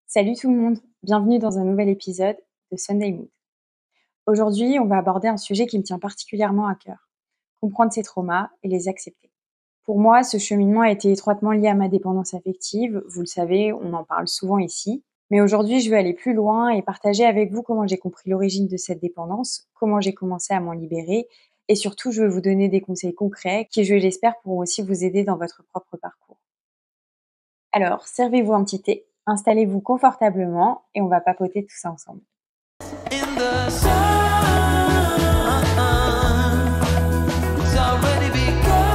Salut tout le monde, bienvenue dans un nouvel épisode de Sunday Mood. Aujourd'hui, on va aborder un sujet qui me tient particulièrement à cœur, comprendre ses traumas et les accepter. Pour moi, ce cheminement a été étroitement lié à ma dépendance affective, vous le savez, on en parle souvent ici. Mais aujourd'hui, je veux aller plus loin et partager avec vous comment j'ai compris l'origine de cette dépendance, comment j'ai commencé à m'en libérer et surtout, je veux vous donner des conseils concrets qui, je l'espère, pourront aussi vous aider dans votre propre parcours. Alors, servez-vous un petit thé, installez-vous confortablement et on va papoter tout ça ensemble. In the sun, it's already begun.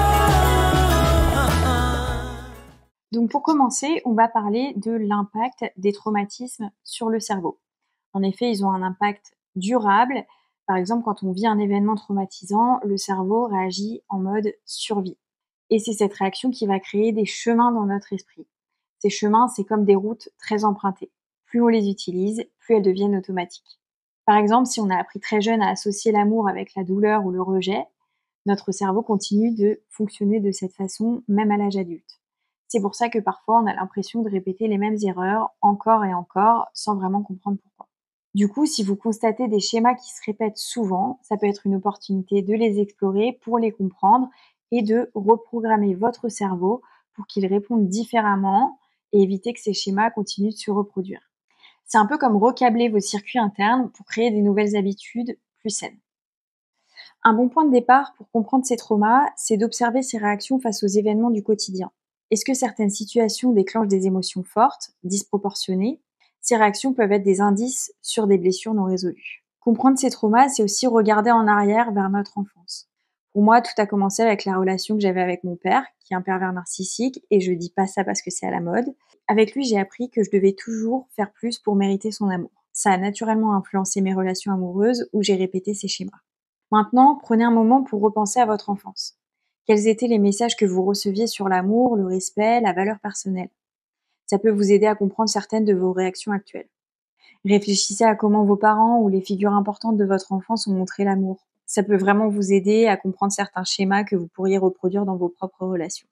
Donc pour commencer, on va parler de l'impact des traumatismes sur le cerveau. En effet, ils ont un impact durable. Par exemple, quand on vit un événement traumatisant, le cerveau réagit en mode survie. Et c'est cette réaction qui va créer des chemins dans notre esprit. Ces chemins, c'est comme des routes très empruntées. Plus on les utilise, plus elles deviennent automatiques. Par exemple, si on a appris très jeune à associer l'amour avec la douleur ou le rejet, notre cerveau continue de fonctionner de cette façon, même à l'âge adulte. C'est pour ça que parfois on a l'impression de répéter les mêmes erreurs encore et encore sans vraiment comprendre pourquoi. Du coup, si vous constatez des schémas qui se répètent souvent, ça peut être une opportunité de les explorer pour les comprendre et de reprogrammer votre cerveau pour qu'il réponde différemment et éviter que ces schémas continuent de se reproduire. C'est un peu comme recabler vos circuits internes pour créer des nouvelles habitudes plus saines. Un bon point de départ pour comprendre ces traumas, c'est d'observer ses réactions face aux événements du quotidien. Est-ce que certaines situations déclenchent des émotions fortes, disproportionnées? Ces réactions peuvent être des indices sur des blessures non résolues. Comprendre ces traumas, c'est aussi regarder en arrière vers notre enfance. Pour moi, tout a commencé avec la relation que j'avais avec mon père, qui est un pervers narcissique, et je dis pas ça parce que c'est à la mode. Avec lui, j'ai appris que je devais toujours faire plus pour mériter son amour. Ça a naturellement influencé mes relations amoureuses où j'ai répété ces schémas. Maintenant, prenez un moment pour repenser à votre enfance. Quels étaient les messages que vous receviez sur l'amour, le respect, la valeur personnelle? Ça peut vous aider à comprendre certaines de vos réactions actuelles. Réfléchissez à comment vos parents ou les figures importantes de votre enfance ont montré l'amour. Ça peut vraiment vous aider à comprendre certains schémas que vous pourriez reproduire dans vos propres relations.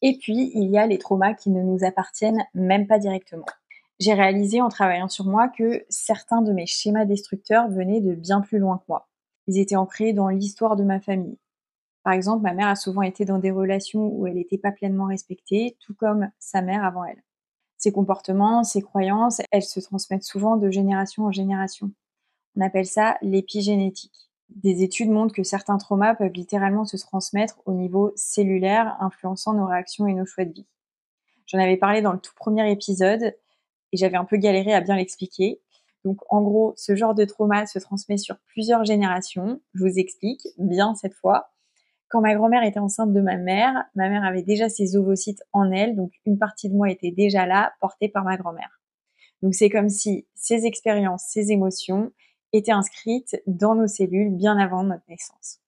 Et puis, il y a les traumas qui ne nous appartiennent même pas directement. J'ai réalisé en travaillant sur moi que certains de mes schémas destructeurs venaient de bien plus loin que moi. Ils étaient ancrés dans l'histoire de ma famille. Par exemple, ma mère a souvent été dans des relations où elle n'était pas pleinement respectée, tout comme sa mère avant elle. Ses comportements, ses croyances, elles se transmettent souvent de génération en génération. On appelle ça l'épigénétique. Des études montrent que certains traumas peuvent littéralement se transmettre au niveau cellulaire, influençant nos réactions et nos choix de vie. J'en avais parlé dans le tout premier épisode et j'avais un peu galéré à bien l'expliquer. Donc en gros, ce genre de trauma se transmet sur plusieurs générations. Je vous explique bien cette fois. Quand ma grand-mère était enceinte de ma mère avait déjà ses ovocytes en elle, donc une partie de moi était déjà là, portée par ma grand-mère. Donc c'est comme si ces expériences, ces émotions étaient inscrites dans nos cellules bien avant notre naissance.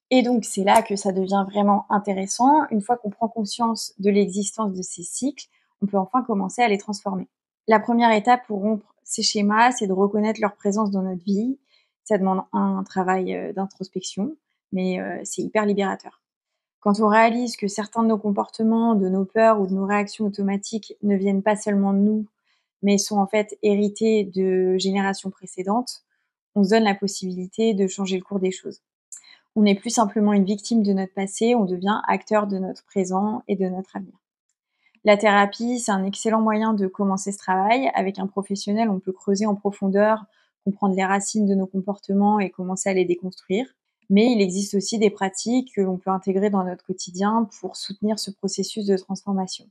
Et donc c'est là que ça devient vraiment intéressant. Une fois qu'on prend conscience de l'existence de ces cycles, on peut enfin commencer à les transformer. La première étape pour rompre ces schémas, c'est de reconnaître leur présence dans notre vie. Ça demande un travail d'introspection, mais c'est hyper libérateur. Quand on réalise que certains de nos comportements, de nos peurs ou de nos réactions automatiques ne viennent pas seulement de nous, mais sont en fait hérités de générations précédentes, on se donne la possibilité de changer le cours des choses. On n'est plus simplement une victime de notre passé, on devient acteur de notre présent et de notre avenir. La thérapie, c'est un excellent moyen de commencer ce travail. Avec un professionnel, on peut creuser en profondeur, comprendre les racines de nos comportements et commencer à les déconstruire. Mais il existe aussi des pratiques que l'on peut intégrer dans notre quotidien pour soutenir ce processus de transformation.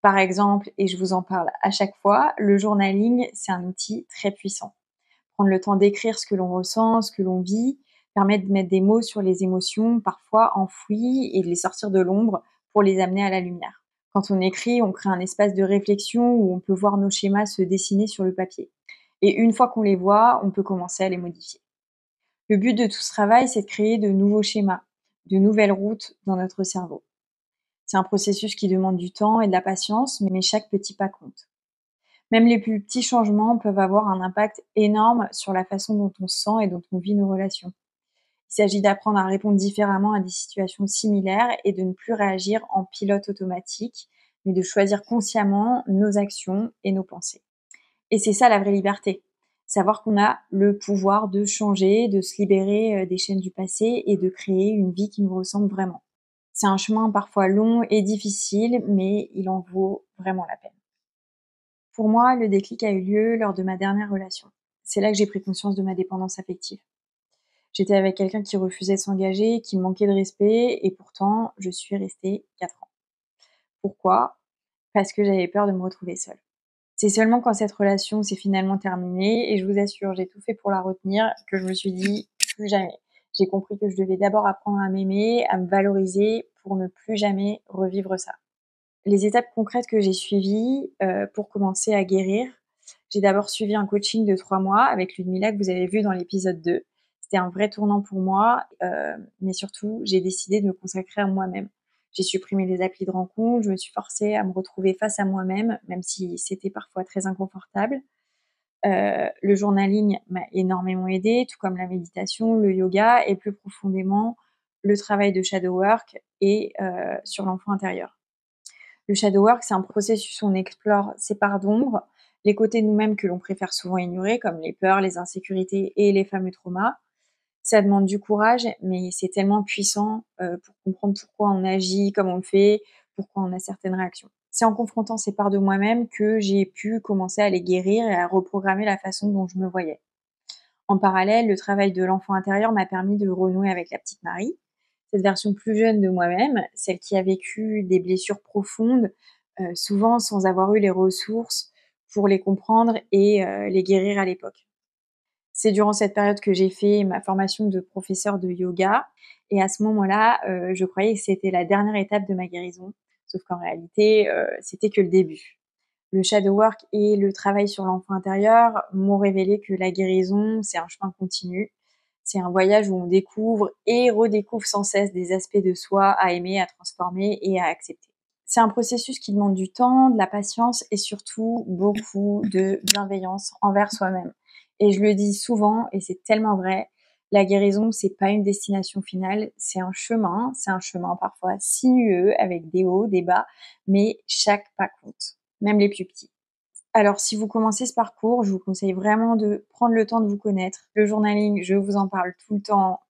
Par exemple, et je vous en parle à chaque fois, le journaling, c'est un outil très puissant. Prendre le temps d'écrire ce que l'on ressent, ce que l'on vit, permet de mettre des mots sur les émotions parfois enfouies et de les sortir de l'ombre pour les amener à la lumière. Quand on écrit, on crée un espace de réflexion où on peut voir nos schémas se dessiner sur le papier. Et une fois qu'on les voit, on peut commencer à les modifier. Le but de tout ce travail, c'est de créer de nouveaux schémas, de nouvelles routes dans notre cerveau. C'est un processus qui demande du temps et de la patience, mais chaque petit pas compte. Même les plus petits changements peuvent avoir un impact énorme sur la façon dont on se sent et dont on vit nos relations. Il s'agit d'apprendre à répondre différemment à des situations similaires et de ne plus réagir en pilote automatique, mais de choisir consciemment nos actions et nos pensées. Et c'est ça la vraie liberté. Savoir qu'on a le pouvoir de changer, de se libérer des chaînes du passé et de créer une vie qui nous ressemble vraiment. C'est un chemin parfois long et difficile, mais il en vaut vraiment la peine. Pour moi, le déclic a eu lieu lors de ma dernière relation. C'est là que j'ai pris conscience de ma dépendance affective. J'étais avec quelqu'un qui refusait de s'engager, qui me manquait de respect, et pourtant, je suis restée 4 ans. Pourquoi? Parce que j'avais peur de me retrouver seule. C'est seulement quand cette relation s'est finalement terminée, et je vous assure, j'ai tout fait pour la retenir, que je me suis dit plus jamais. J'ai compris que je devais d'abord apprendre à m'aimer, à me valoriser pour ne plus jamais revivre ça. Les étapes concrètes que j'ai suivies pour commencer à guérir, j'ai d'abord suivi un coaching de 3 mois avec Ludmilla que vous avez vu dans l'épisode 2. C'était un vrai tournant pour moi, mais surtout, j'ai décidé de me consacrer à moi-même. J'ai supprimé les applis de rencontres, je me suis forcée à me retrouver face à moi-même, même si c'était parfois très inconfortable. Le journaling m'a énormément aidée, tout comme la méditation, le yoga et plus profondément, le travail de shadow work et sur l'enfant intérieur. Le shadow work, c'est un processus où on explore ses parts d'ombre, les côtés de nous-mêmes que l'on préfère souvent ignorer, comme les peurs, les insécurités et les fameux traumas. Ça demande du courage, mais c'est tellement puissant pour comprendre pourquoi on agit comme on le fait, pourquoi on a certaines réactions. C'est en confrontant ces parts de moi-même que j'ai pu commencer à les guérir et à reprogrammer la façon dont je me voyais. En parallèle, le travail de l'enfant intérieur m'a permis de renouer avec la petite Marie, cette version plus jeune de moi-même, celle qui a vécu des blessures profondes, souvent sans avoir eu les ressources pour les comprendre et les guérir à l'époque. C'est durant cette période que j'ai fait ma formation de professeur de yoga et à ce moment-là, je croyais que c'était la dernière étape de ma guérison, sauf qu'en réalité, c'était que le début. Le shadow work et le travail sur l'enfant intérieur m'ont révélé que la guérison, c'est un chemin continu. C'est un voyage où on découvre et redécouvre sans cesse des aspects de soi à aimer, à transformer et à accepter. C'est un processus qui demande du temps, de la patience et surtout beaucoup de bienveillance envers soi-même. Et je le dis souvent, et c'est tellement vrai, la guérison, c'est pas une destination finale, c'est un chemin parfois sinueux avec des hauts, des bas, mais chaque pas compte, même les plus petits. Alors, si vous commencez ce parcours, je vous conseille vraiment de prendre le temps de vous connaître. Le journaling, je vous en parle tout le temps,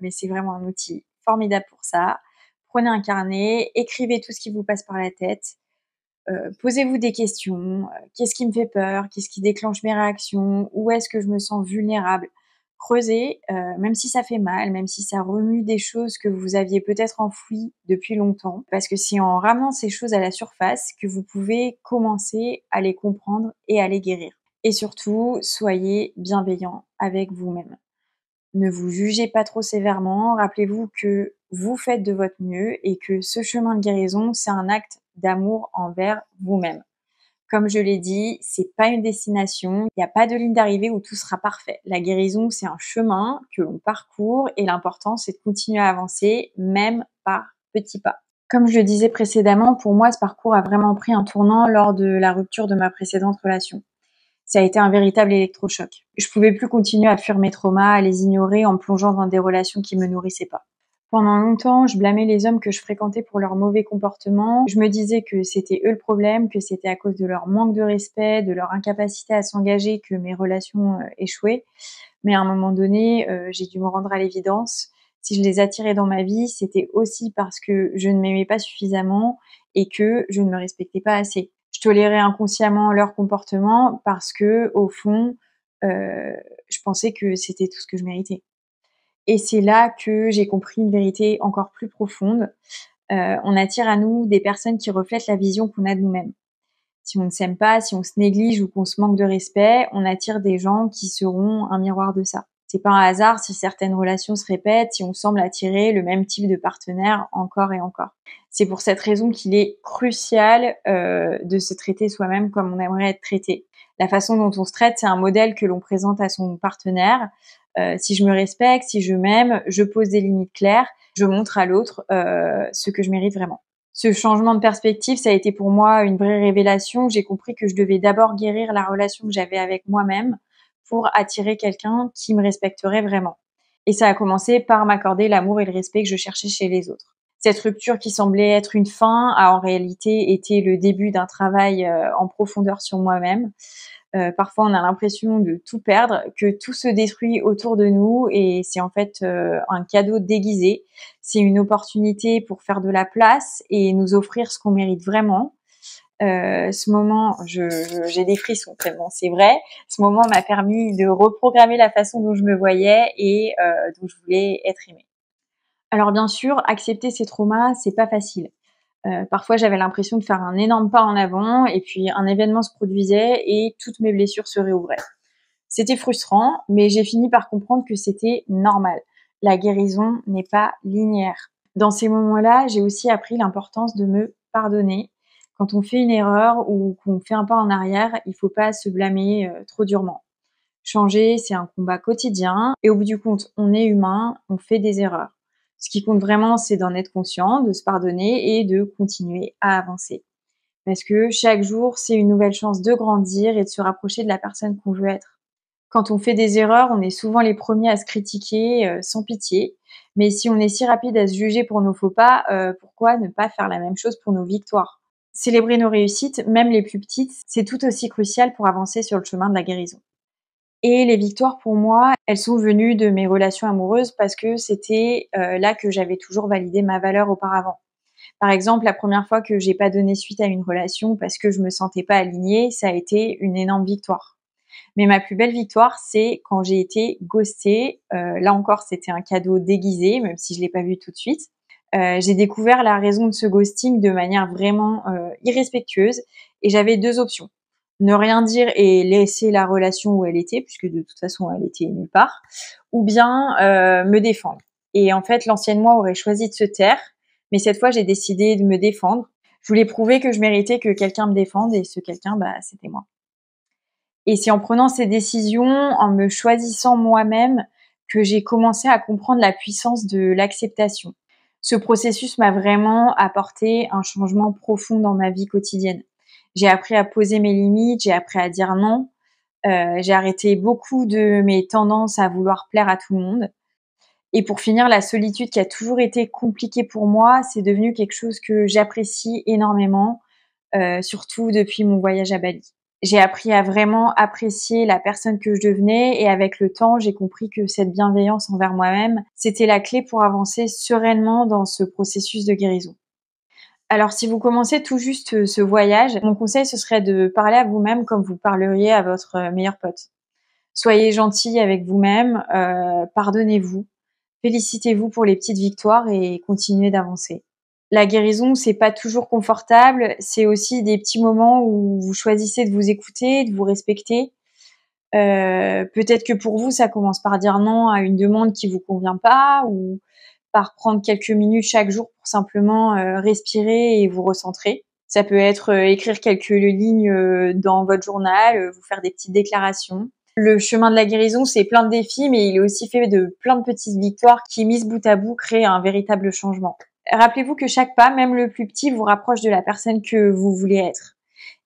mais c'est vraiment un outil formidable pour ça. Prenez un carnet, écrivez tout ce qui vous passe par la tête, posez-vous des questions. Qu'est-ce qui me fait peur? Qu'est-ce qui déclenche mes réactions? Où est-ce que je me sens vulnérable? Creusez, même si ça fait mal, même si ça remue des choses que vous aviez peut-être enfouies depuis longtemps, parce que c'est en ramenant ces choses à la surface que vous pouvez commencer à les comprendre et à les guérir. Et surtout, soyez bienveillant avec vous-même. Ne vous jugez pas trop sévèrement, rappelez-vous que vous faites de votre mieux et que ce chemin de guérison, c'est un acte d'amour envers vous-même. Comme je l'ai dit, c'est pas une destination, il n'y a pas de ligne d'arrivée où tout sera parfait. La guérison, c'est un chemin que l'on parcourt et l'important, c'est de continuer à avancer, même par petits pas. Comme je le disais précédemment, pour moi, ce parcours a vraiment pris un tournant lors de la rupture de ma précédente relation. Ça a été un véritable électrochoc. Je pouvais plus continuer à fuir mes traumas, à les ignorer en plongeant dans des relations qui me nourrissaient pas. Pendant longtemps, je blâmais les hommes que je fréquentais pour leur mauvais comportement. Je me disais que c'était eux le problème, que c'était à cause de leur manque de respect, de leur incapacité à s'engager que mes relations échouaient. Mais à un moment donné, j'ai dû me rendre à l'évidence. Si je les attirais dans ma vie, c'était aussi parce que je ne m'aimais pas suffisamment et que je ne me respectais pas assez. Je tolérais inconsciemment leur comportement parce que, au fond, je pensais que c'était tout ce que je méritais. Et c'est là que j'ai compris une vérité encore plus profonde. On attire à nous des personnes qui reflètent la vision qu'on a de nous-mêmes. Si on ne s'aime pas, si on se néglige ou qu'on se manque de respect, on attire des gens qui seront un miroir de ça. C'est pas un hasard si certaines relations se répètent, si on semble attirer le même type de partenaire encore et encore. C'est pour cette raison qu'il est crucial de se traiter soi-même comme on aimerait être traité. La façon dont on se traite, c'est un modèle que l'on présente à son partenaire. Si je me respecte, si je m'aime, je pose des limites claires, je montre à l'autre ce que je mérite vraiment. Ce changement de perspective, ça a été pour moi une vraie révélation. J'ai compris que je devais d'abord guérir la relation que j'avais avec moi-même pour attirer quelqu'un qui me respecterait vraiment. Et ça a commencé par m'accorder l'amour et le respect que je cherchais chez les autres. Cette rupture qui semblait être une fin a en réalité été le début d'un travail en profondeur sur moi-même. Parfois, on a l'impression de tout perdre, que tout se détruit autour de nous et c'est en fait un cadeau déguisé. C'est une opportunité pour faire de la place et nous offrir ce qu'on mérite vraiment. Ce moment, j'ai des frissons tellement c'est vrai. Ce moment m'a permis de reprogrammer la façon dont je me voyais et dont je voulais être aimée. Alors bien sûr, accepter ces traumas, c'est pas facile. Parfois, j'avais l'impression de faire un énorme pas en avant et puis un événement se produisait et toutes mes blessures se réouvraient. C'était frustrant, mais j'ai fini par comprendre que c'était normal. La guérison n'est pas linéaire. Dans ces moments-là, j'ai aussi appris l'importance de me pardonner. Quand on fait une erreur ou qu'on fait un pas en arrière, il faut pas se blâmer trop durement. Changer, c'est un combat quotidien et au bout du compte, on est humain, on fait des erreurs. Ce qui compte vraiment, c'est d'en être conscient, de se pardonner et de continuer à avancer. Parce que chaque jour, c'est une nouvelle chance de grandir et de se rapprocher de la personne qu'on veut être. Quand on fait des erreurs, on est souvent les premiers à se critiquer sans pitié. Mais si on est si rapide à se juger pour nos faux pas, pourquoi ne pas faire la même chose pour nos victoires? Célébrer nos réussites, même les plus petites, c'est tout aussi crucial pour avancer sur le chemin de la guérison. Et les victoires pour moi, elles sont venues de mes relations amoureuses parce que c'était là que j'avais toujours validé ma valeur auparavant. Par exemple, la première fois que j'ai pas donné suite à une relation parce que je me sentais pas alignée, ça a été une énorme victoire. Mais ma plus belle victoire, c'est quand j'ai été ghostée. Là encore, c'était un cadeau déguisé, même si je l'ai pas vu tout de suite. J'ai découvert la raison de ce ghosting de manière vraiment irrespectueuse et j'avais deux options. Ne rien dire et laisser la relation où elle était, puisque de toute façon, elle était nulle part, ou bien me défendre. Et en fait, l'ancienne moi aurait choisi de se taire, mais cette fois, j'ai décidé de me défendre. Je voulais prouver que je méritais que quelqu'un me défende et ce quelqu'un, c'était moi. Et c'est en prenant ces décisions, en me choisissant moi-même, que j'ai commencé à comprendre la puissance de l'acceptation. Ce processus m'a vraiment apporté un changement profond dans ma vie quotidienne. J'ai appris à poser mes limites, j'ai appris à dire non, j'ai arrêté beaucoup de mes tendances à vouloir plaire à tout le monde. Et pour finir, la solitude qui a toujours été compliquée pour moi, c'est devenu quelque chose que j'apprécie énormément, surtout depuis mon voyage à Bali. J'ai appris à vraiment apprécier la personne que je devenais et avec le temps, j'ai compris que cette bienveillance envers moi-même, c'était la clé pour avancer sereinement dans ce processus de guérison. Alors si vous commencez tout juste ce voyage, mon conseil ce serait de parler à vous-même comme vous parleriez à votre meilleur pote. Soyez gentil avec vous-même, pardonnez-vous, félicitez-vous pour les petites victoires et continuez d'avancer. La guérison, c'est pas toujours confortable, c'est aussi des petits moments où vous choisissez de vous écouter, de vous respecter. Peut-être que pour vous, ça commence par dire non à une demande qui vous convient pas ou par prendre quelques minutes chaque jour pour simplement respirer et vous recentrer. Ça peut être écrire quelques lignes dans votre journal, vous faire des petites déclarations. Le chemin de la guérison, c'est plein de défis, mais il est aussi fait de plein de petites victoires qui, mises bout à bout, créent un véritable changement. Rappelez-vous que chaque pas, même le plus petit, vous rapproche de la personne que vous voulez être.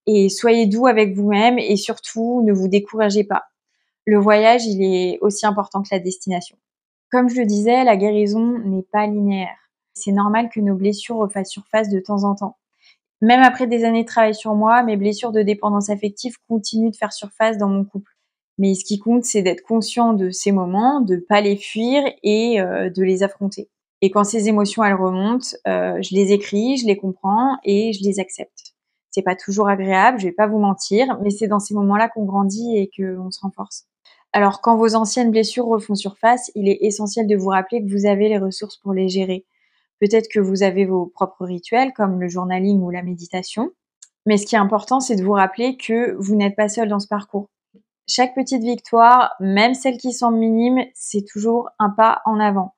Et soyez doux avec vous-même et surtout, ne vous découragez pas. Le voyage, il est aussi important que la destination. Comme je le disais, la guérison n'est pas linéaire. C'est normal que nos blessures refassent surface de temps en temps. Même après des années de travail sur moi, mes blessures de dépendance affective continuent de faire surface dans mon couple. Mais ce qui compte, c'est d'être conscient de ces moments, de pas les fuir et de les affronter. Et quand ces émotions, elles remontent, je les écris, je les comprends et je les accepte. C'est pas toujours agréable, je vais pas vous mentir, mais c'est dans ces moments-là qu'on grandit et qu'on se renforce. Alors, quand vos anciennes blessures refont surface, il est essentiel de vous rappeler que vous avez les ressources pour les gérer. Peut-être que vous avez vos propres rituels, comme le journaling ou la méditation. Mais ce qui est important, c'est de vous rappeler que vous n'êtes pas seul dans ce parcours. Chaque petite victoire, même celle qui semble minime, c'est toujours un pas en avant.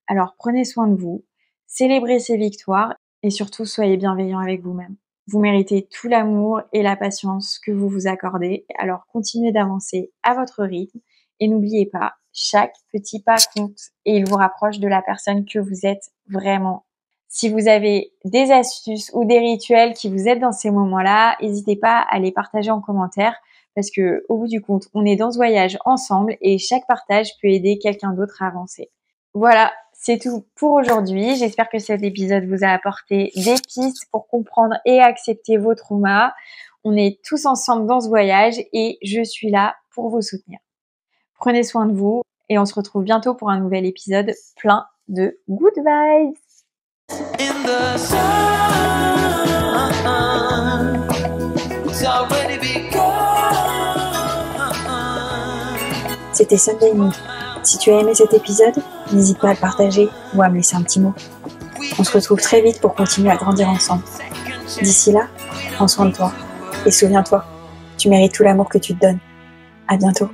Alors prenez soin de vous, célébrez ces victoires et surtout soyez bienveillant avec vous-même. Vous méritez tout l'amour et la patience que vous vous accordez. Alors continuez d'avancer à votre rythme et n'oubliez pas, chaque petit pas compte et il vous rapproche de la personne que vous êtes vraiment. Si vous avez des astuces ou des rituels qui vous aident dans ces moments-là, n'hésitez pas à les partager en commentaire parce que au bout du compte, on est dans ce voyage ensemble et chaque partage peut aider quelqu'un d'autre à avancer. Voilà, C'est tout pour aujourd'hui. J'espère que cet épisode vous a apporté des pistes pour comprendre et accepter vos traumas. On est tous ensemble dans ce voyage et je suis là pour vous soutenir. Prenez soin de vous et on se retrouve bientôt pour un nouvel épisode plein de good vibes. C'était Sunday Mood. Si tu as aimé cet épisode, n'hésite pas à le partager ou à me laisser un petit mot. On se retrouve très vite pour continuer à grandir ensemble. D'ici là, prends soin de toi et souviens-toi, tu mérites tout l'amour que tu te donnes. À bientôt.